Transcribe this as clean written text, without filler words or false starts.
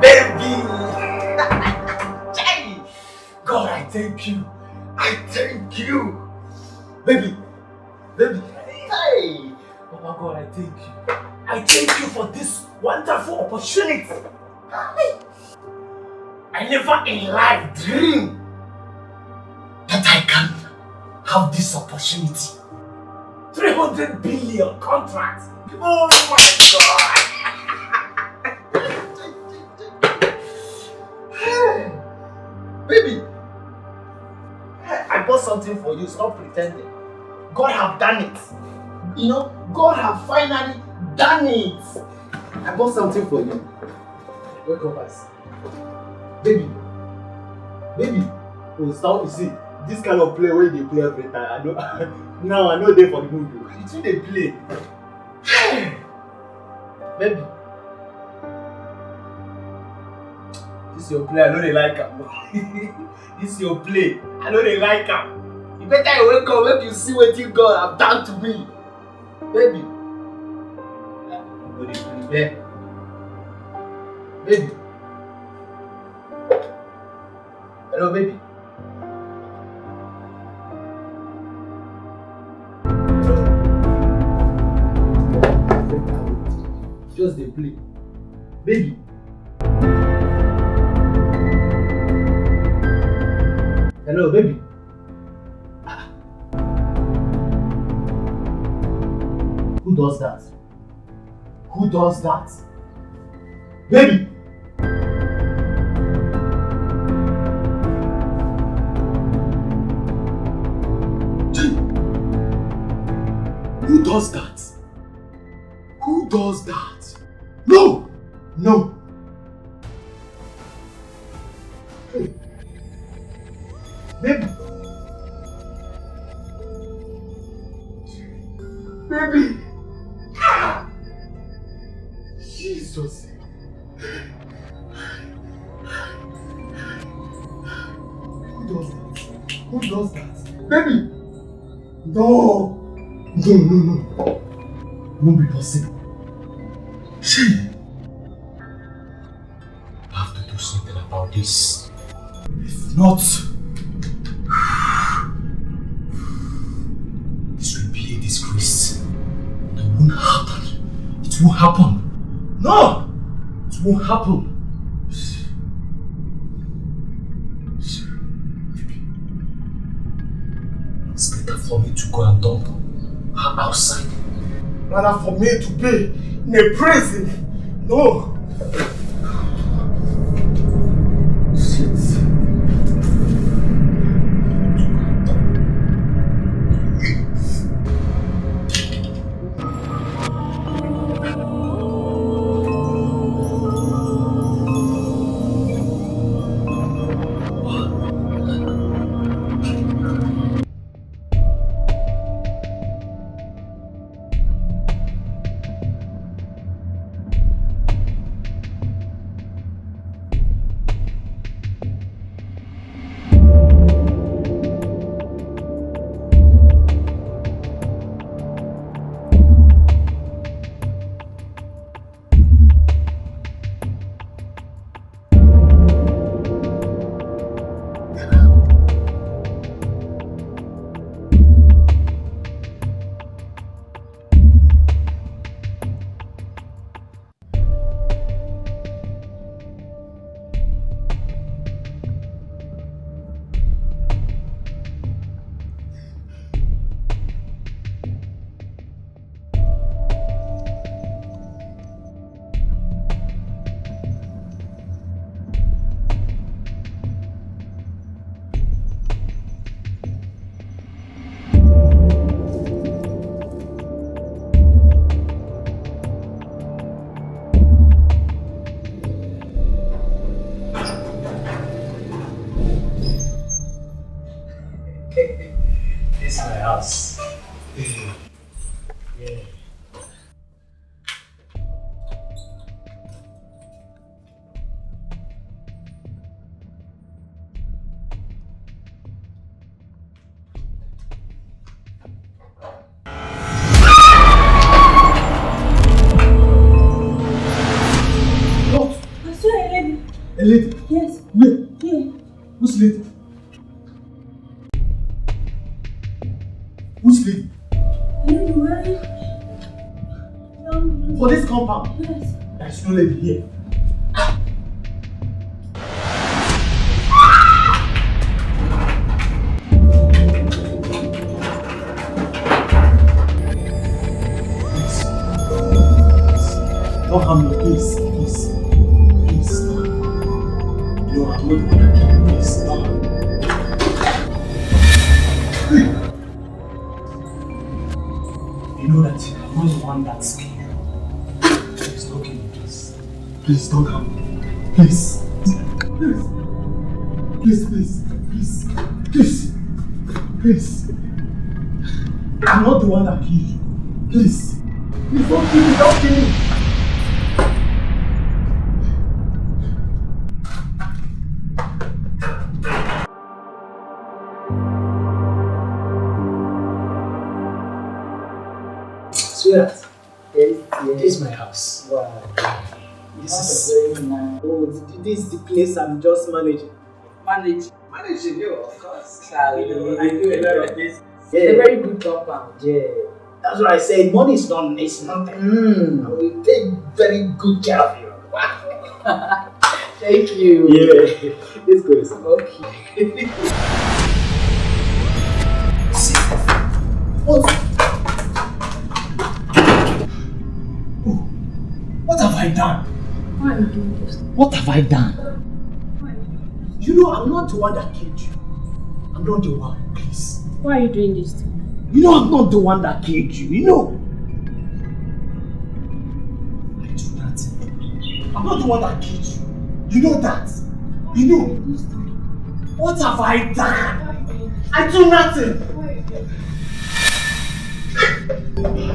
Baby! Hey! God, I thank you. I thank you. Baby, baby. Hey! Papa God, I thank you. I thank you for this wonderful opportunity. I never in life dreamed that I can have this opportunity. 300 billion contract. Oh my God! Hey, baby, I bought something for you. Stop pretending. God have done it. You know, God have finally done it. I bought something for you. Wake up, us. Baby. Baby. Oh, stop. You see, this kind of play where they play every time. I know. Now I know they for the mood. It's when they play. Baby. This your play. I know they like it. This your play. I know they like it. You better wake up when you see what you God have done to me. Baby. Go dey play. Baby. Hello, baby. Just dey play. Baby. Hello, baby. Who does that? Who does that? Baby! Who does that? Who does that? No! No! Hey. Baby! Baby! Ah! Jesus! Who does that? Who does that? Baby! No! No, no, no. Won't be possible. Shit! I have to do something about this. If not, this will be a disgrace. That won't happen. It won't happen. No! It won't happen. It's better for me to go and dump her outside rather for me to be in a prison. No! Shit. This is my house. Yeah. A lady? Yes. Where? Here. Which lady? Which lady? Anyway. For this compound? Yes. There's no lady here. Don't harm me, please. Please. Please, stop. No, I'm not going to kill you. Please, stop. You know that I'm not the one that's scared. Please don't kill me, please. Please don't harm me. Please. Please. Please, please. Please. Please. Please. I'm not the one that killed you. Please. Please don't kill me. Don't kill me. Sweetheart, this is my house. Wow. This That's is very nice. oh, this is the place I'm just managing. Managing you, of course. I I do do a a lot of this. It's a very good compound. Yeah. That's what I said. Money is not it's nothing. I will take very good care of you. Thank you. Yeah. Let's go. Okay. What have I done? Why are you doing this? What have I done? Why are you doing this? You know I'm not the one that killed you. I'm not the one, please. Why are you doing this to me? You know I'm not the one that killed you, you know. I do nothing. I'm not the one that killed you. You know that. You know. What have I done? I do nothing. Why are you doing this?